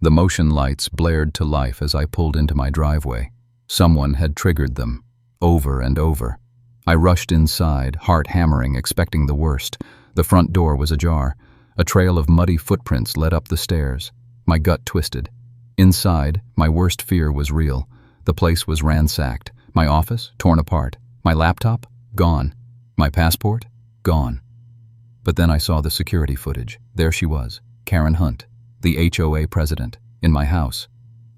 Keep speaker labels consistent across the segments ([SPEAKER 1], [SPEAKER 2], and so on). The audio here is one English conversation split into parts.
[SPEAKER 1] The motion lights blared to life as I pulled into my driveway. Someone had triggered them, over and over. I rushed inside, heart hammering, expecting the worst. The front door was ajar. A trail of muddy footprints led up the stairs. My gut twisted. Inside, my worst fear was real. The place was ransacked. My office, torn apart. My laptop, gone. My passport, gone. But then I saw the security footage. There she was, Karen Hunt, the HOA President, in my house.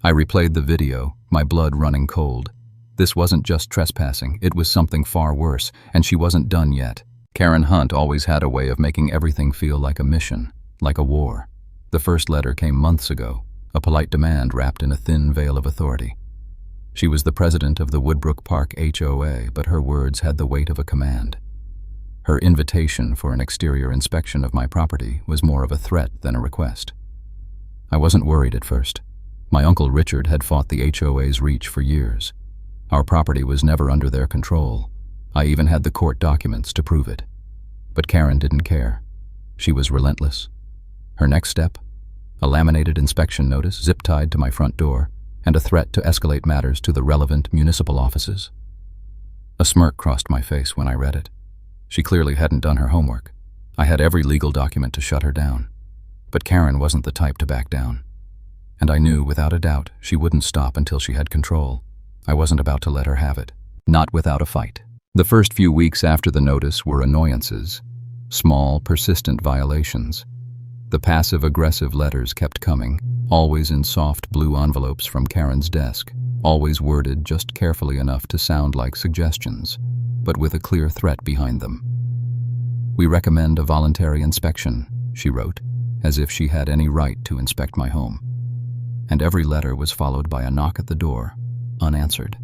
[SPEAKER 1] I replayed the video, my blood running cold. This wasn't just trespassing, it was something far worse, and she wasn't done yet. Karen Hunt always had a way of making everything feel like a mission, like a war. The first letter came months ago, a polite demand wrapped in a thin veil of authority. She was the president of the Woodbrook Park HOA, but her words had the weight of a command. Her invitation for an exterior inspection of my property was more of a threat than a request. I wasn't worried at first. My Uncle Richard had fought the HOA's reach for years. Our property was never under their control. I even had the court documents to prove it. But Karen didn't care. She was relentless. Her next step? A laminated inspection notice zip-tied to my front door, and a threat to escalate matters to the relevant municipal offices. A smirk crossed my face when I read it. She clearly hadn't done her homework. I had every legal document to shut her down. But Karen wasn't the type to back down. And I knew, without a doubt, she wouldn't stop until she had control. I wasn't about to let her have it. Not without a fight. The first few weeks after the notice were annoyances. Small, persistent violations. The passive-aggressive letters kept coming, always in soft blue envelopes from Karen's desk, always worded just carefully enough to sound like suggestions, but with a clear threat behind them. "We recommend a voluntary inspection," she wrote, as if she had any right to inspect my home. And every letter was followed by a knock at the door, unanswered.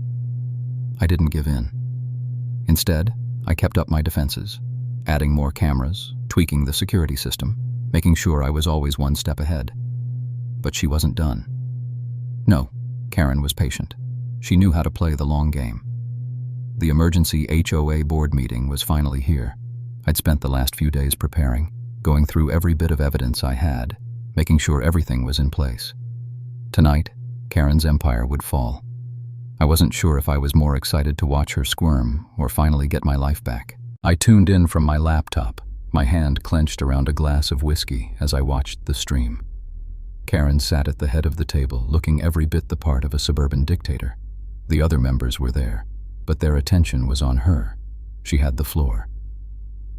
[SPEAKER 1] I didn't give in. Instead, I kept up my defenses, adding more cameras, tweaking the security system, making sure I was always one step ahead. But she wasn't done. No, Karen was patient. She knew how to play the long game. The emergency HOA board meeting was finally here. I'd spent the last few days preparing, going through every bit of evidence I had, making sure everything was in place. Tonight, Karen's empire would fall. I wasn't sure if I was more excited to watch her squirm or finally get my life back. I tuned in from my laptop, my hand clenched around a glass of whiskey as I watched the stream. Karen sat at the head of the table, looking every bit the part of a suburban dictator. The other members were there, but their attention was on her. She had the floor.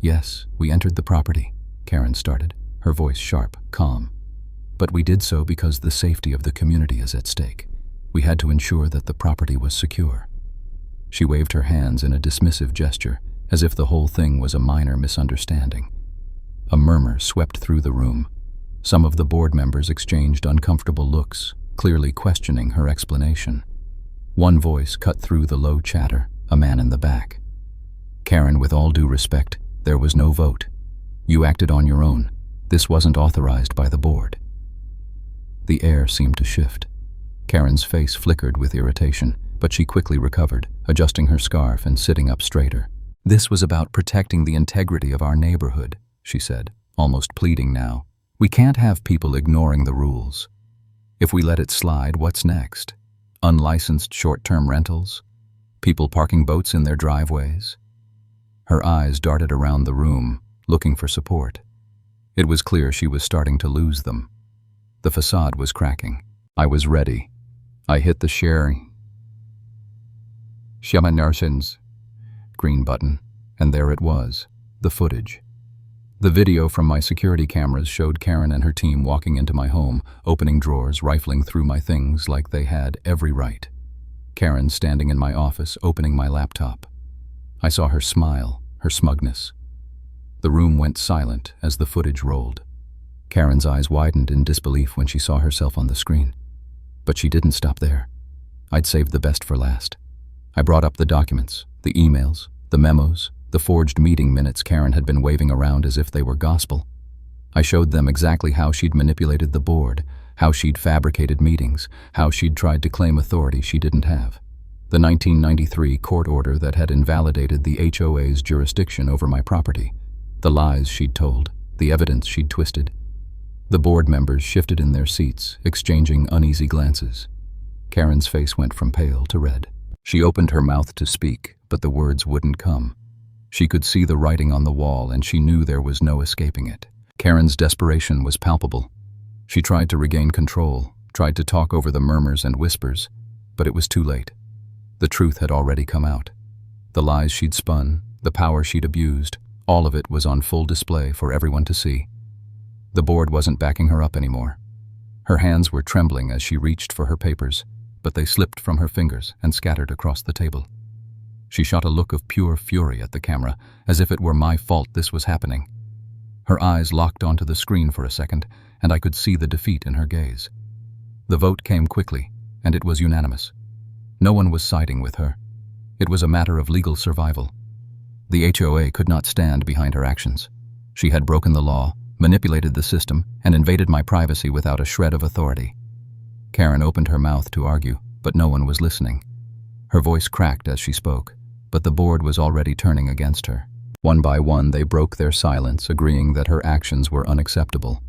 [SPEAKER 1] "Yes, we entered the property," Karen started, her voice sharp, calm. "But we did so because the safety of the community is at stake. We had to ensure that the property was secure." She waved her hands in a dismissive gesture, as if the whole thing was a minor misunderstanding. A murmur swept through the room. Some of the board members exchanged uncomfortable looks, clearly questioning her explanation. One voice cut through the low chatter, a man in the back. "Karen, with all due respect, there was no vote. You acted on your own. This wasn't authorized by the board." The air seemed to shift. Karen's face flickered with irritation, but she quickly recovered, adjusting her scarf and sitting up straighter. "This was about protecting the integrity of our neighborhood," she said, almost pleading now. "We can't have people ignoring the rules. If we let it slide, what's next? Unlicensed short-term rentals? People parking boats in their driveways?" Her eyes darted around the room, looking for support. It was clear she was starting to lose them. The facade was cracking. I was ready. I hit the share green button, and there it was, the footage. The video from my security cameras showed Karen and her team walking into my home, opening drawers, rifling through my things like they had every right. Karen standing in my office, opening my laptop. I saw her smile, her smugness. The room went silent as the footage rolled. Karen's eyes widened in disbelief when she saw herself on the screen. But she didn't stop there. I'd saved the best for last. I brought up the documents, the emails, the memos, the forged meeting minutes Karen had been waving around as if they were gospel. I showed them exactly how she'd manipulated the board, how she'd fabricated meetings, how she'd tried to claim authority she didn't have. The 1993 court order that had invalidated the HOA's jurisdiction over my property, the lies she'd told, the evidence she'd twisted. The board members shifted in their seats, exchanging uneasy glances. Karen's face went from pale to red. She opened her mouth to speak, but the words wouldn't come. She could see the writing on the wall, and she knew there was no escaping it. Karen's desperation was palpable. She tried to regain control, tried to talk over the murmurs and whispers, but it was too late. The truth had already come out. The lies she'd spun, the power she'd abused, all of it was on full display for everyone to see. The board wasn't backing her up anymore. Her hands were trembling as she reached for her papers, but they slipped from her fingers and scattered across the table. She shot a look of pure fury at the camera, as if it were my fault this was happening. Her eyes locked onto the screen for a second, and I could see the defeat in her gaze. The vote came quickly, and it was unanimous. No one was siding with her. It was a matter of legal survival. The HOA could not stand behind her actions. She had broken the law, manipulated the system, and invaded my privacy without a shred of authority. Karen opened her mouth to argue, but no one was listening. Her voice cracked as she spoke, but the board was already turning against her. One by one, they broke their silence, agreeing that her actions were unacceptable.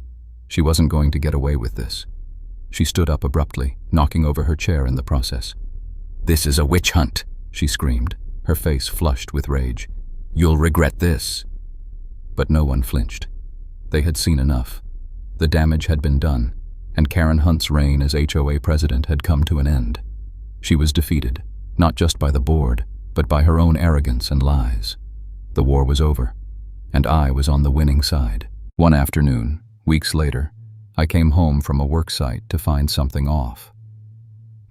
[SPEAKER 1] She wasn't going to get away with this. She stood up abruptly, knocking over her chair in the process. "This is a witch hunt," she screamed, her face flushed with rage. "You'll regret this." But no one flinched. They had seen enough. The damage had been done, and Karen Hunt's reign as HOA President had come to an end. She was defeated, not just by the board, but by her own arrogance and lies. The war was over, and I was on the winning side. One afternoon, weeks later, I came home from a work site to find something off.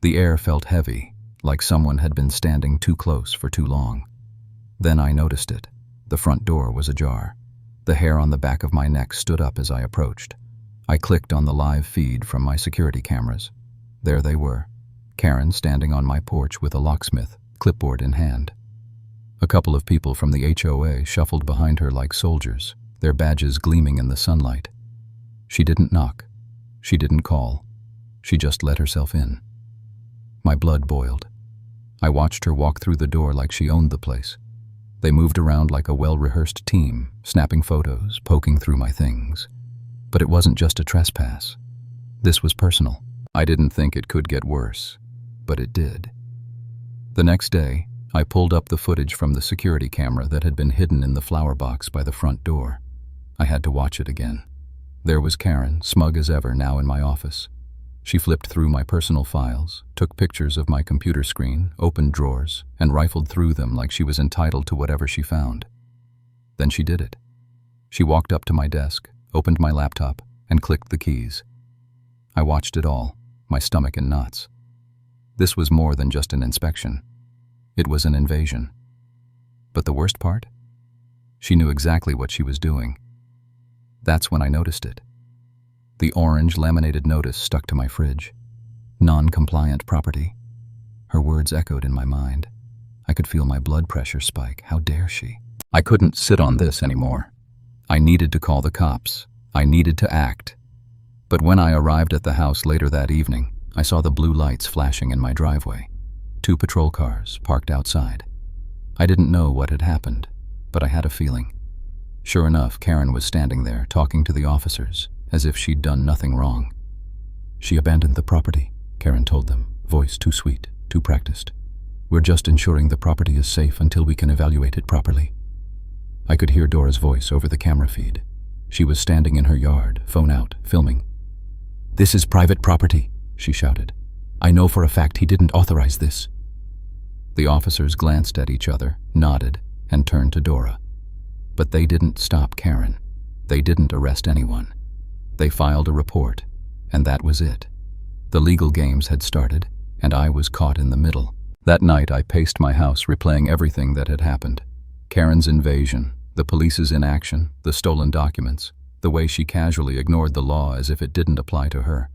[SPEAKER 1] The air felt heavy, like someone had been standing too close for too long. Then I noticed it. The front door was ajar. The hair on the back of my neck stood up as I approached. I clicked on the live feed from my security cameras. There they were, Karen standing on my porch with a locksmith, clipboard in hand. A couple of people from the HOA shuffled behind her like soldiers, their badges gleaming in the sunlight. She didn't knock. She didn't call. She just let herself in. My blood boiled. I watched her walk through the door like she owned the place. They moved around like a well-rehearsed team, snapping photos, poking through my things. But it wasn't just a trespass. This was personal. I didn't think it could get worse, but it did. The next day, I pulled up the footage from the security camera that had been hidden in the flower box by the front door. I had to watch it again. There was Karen, smug as ever, now in my office. She flipped through my personal files, took pictures of my computer screen, opened drawers, and rifled through them like she was entitled to whatever she found. Then she did it. She walked up to my desk, opened my laptop, and clicked the keys. I watched it all, my stomach in knots. This was more than just an inspection. It was an invasion. But the worst part? She knew exactly what she was doing. That's when I noticed it. The orange laminated notice stuck to my fridge. Non-compliant property. Her words echoed in my mind. I could feel my blood pressure spike. How dare she? I couldn't sit on this anymore. I needed to call the cops. I needed to act. But when I arrived at the house later that evening, I saw the blue lights flashing in my driveway. 2 patrol cars parked outside. I didn't know what had happened, but I had a feeling. Sure enough, Karen was standing there, talking to the officers, as if she'd done nothing wrong. "She abandoned the property," Karen told them, voice too sweet, too practiced. "We're just ensuring the property is safe until we can evaluate it properly." I could hear Dora's voice over the camera feed. She was standing in her yard, phone out, filming. "This is private property," she shouted. "I know for a fact he didn't authorize this." The officers glanced at each other, nodded, and turned to Dora. But they didn't stop Karen. They didn't arrest anyone. They filed a report, and that was it. The legal games had started, and I was caught in the middle. That night I paced my house, replaying everything that had happened. Karen's invasion, the police's inaction, the stolen documents, the way she casually ignored the law as if it didn't apply to her.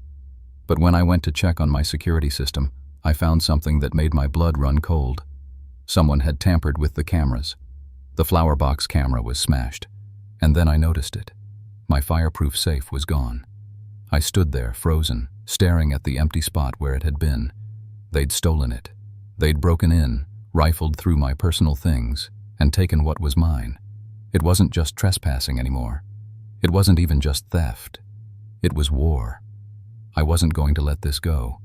[SPEAKER 1] But when I went to check on my security system, I found something that made my blood run cold. Someone had tampered with the cameras. The flower box camera was smashed, and then I noticed it. My fireproof safe was gone. I stood there, frozen, staring at the empty spot where it had been. They'd stolen it. They'd broken in, rifled through my personal things, and taken what was mine. It wasn't just trespassing anymore. It wasn't even just theft. It was war. I wasn't going to let this go.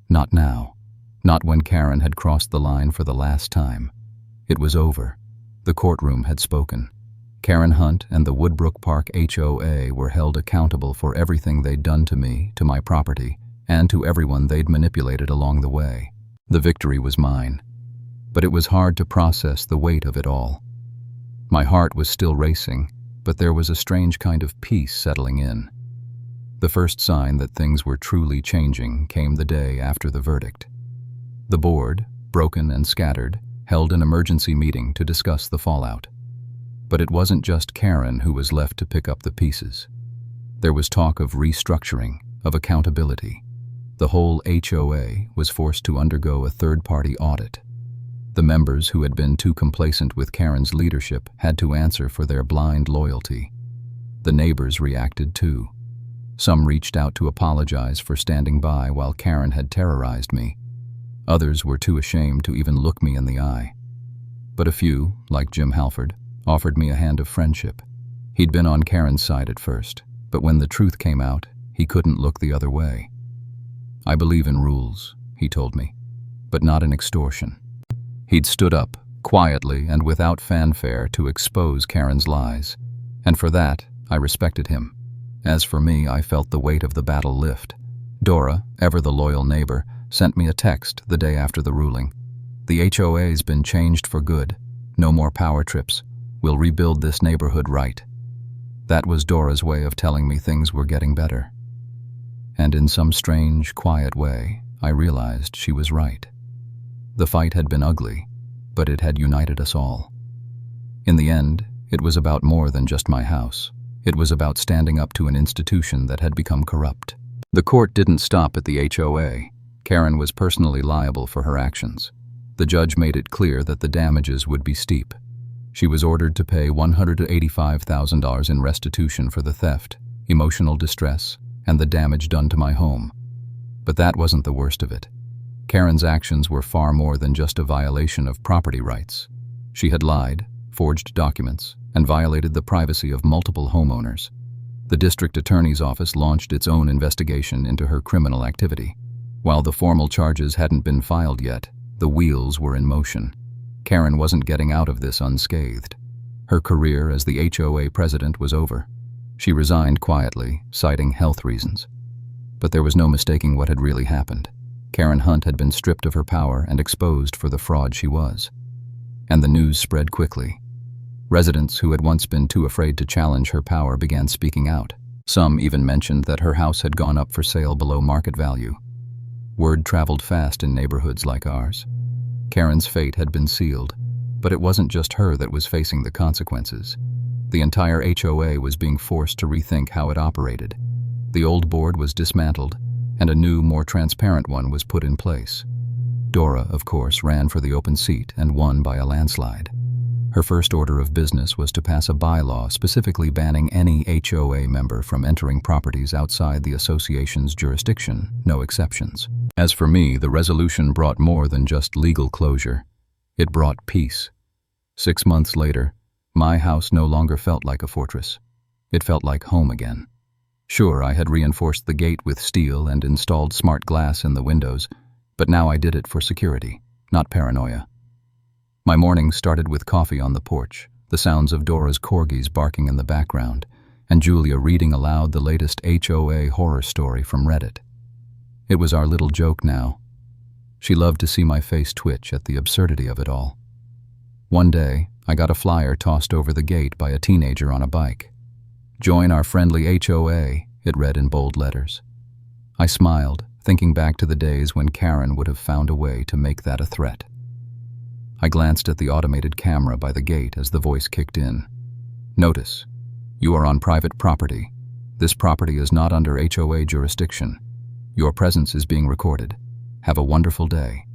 [SPEAKER 1] Not now. Not when Karen had crossed the line for the last time. It was over. The courtroom had spoken. Karen Hunt and the Woodbrook Park HOA were held accountable for everything they'd done to me, to my property, and to everyone they'd manipulated along the way. The victory was mine. But it was hard to process the weight of it all. My heart was still racing, but there was a strange kind of peace settling in. The first sign that things were truly changing came the day after the verdict. The board, broken and scattered, held an emergency meeting to discuss the fallout. But it wasn't just Karen who was left to pick up the pieces. There was talk of restructuring, of accountability. The whole HOA was forced to undergo a third-party audit. The members who had been too complacent with Karen's leadership had to answer for their blind loyalty. The neighbors reacted too. Some reached out to apologize for standing by while Karen had terrorized me. Others were too ashamed to even look me in the eye. But a few, like Jim Halford, offered me a hand of friendship. He'd been on Karen's side at first, but when the truth came out, he couldn't look the other way. "I believe in rules," he told me, "but not in extortion." He'd stood up, quietly and without fanfare, to expose Karen's lies, and for that, I respected him. As for me, I felt the weight of the battle lift. Dora, ever the loyal neighbor, sent me a text the day after the ruling. "The HOA's been changed for good. No more power trips. We'll rebuild this neighborhood right." That was Dora's way of telling me things were getting better. And in some strange, quiet way, I realized she was right. The fight had been ugly, but it had united us all. In the end, it was about more than just my house. It was about standing up to an institution that had become corrupt. The court didn't stop at the HOA. Karen was personally liable for her actions. The judge made it clear that the damages would be steep. She was ordered to pay $185,000 in restitution for the theft, emotional distress, and the damage done to my home. But that wasn't the worst of it. Karen's actions were far more than just a violation of property rights. She had lied, forged documents, and violated the privacy of multiple homeowners. The district attorney's office launched its own investigation into her criminal activity. While the formal charges hadn't been filed yet, the wheels were in motion. Karen wasn't getting out of this unscathed. Her career as the HOA president was over. She resigned quietly, citing health reasons. But there was no mistaking what had really happened. Karen Hunt had been stripped of her power and exposed for the fraud she was. And the news spread quickly. Residents who had once been too afraid to challenge her power began speaking out. Some even mentioned that her house had gone up for sale below market value. Word traveled fast in neighborhoods like ours. Karen's fate had been sealed, but it wasn't just her that was facing the consequences. The entire HOA was being forced to rethink how it operated. The old board was dismantled, and a new, more transparent one was put in place. Dora, of course, ran for the open seat and won by a landslide. Her first order of business was to pass a bylaw specifically banning any HOA member from entering properties outside the association's jurisdiction, no exceptions. As for me, the resolution brought more than just legal closure. It brought peace. 6 months later, my house no longer felt like a fortress. It felt like home again. Sure, I had reinforced the gate with steel and installed smart glass in the windows, but now I did it for security, not paranoia. My mornings started with coffee on the porch, the sounds of Dora's corgis barking in the background, and Julia reading aloud the latest HOA horror story from Reddit. It was our little joke now. She loved to see my face twitch at the absurdity of it all. One day, I got a flyer tossed over the gate by a teenager on a bike. "Join our friendly HOA," it read in bold letters. I smiled, thinking back to the days when Karen would have found a way to make that a threat. I glanced at the automated camera by the gate as the voice kicked in. "Notice, you are on private property. This property is not under HOA jurisdiction. Your presence is being recorded. Have a wonderful day."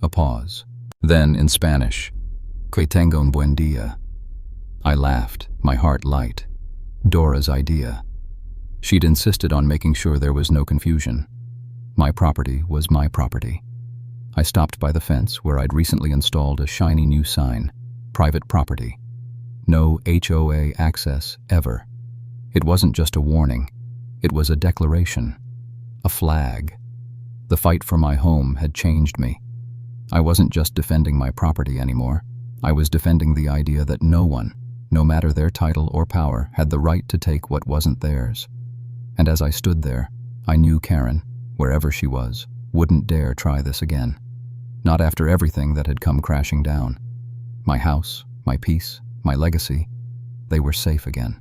[SPEAKER 1] A pause. Then, in Spanish, "Que tenga un buen día." I laughed, my heart light. Dora's idea. She'd insisted on making sure there was no confusion. My property was my property. I stopped by the fence where I'd recently installed a shiny new sign, "Private Property." No HOA access ever. It wasn't just a warning. It was a declaration, a flag. The fight for my home had changed me. I wasn't just defending my property anymore. I was defending the idea that no one, no matter their title or power, had the right to take what wasn't theirs. And as I stood there, I knew Karen, wherever she was, wouldn't dare try this again. Not after everything that had come crashing down. My house, my peace, my legacy, they were safe again.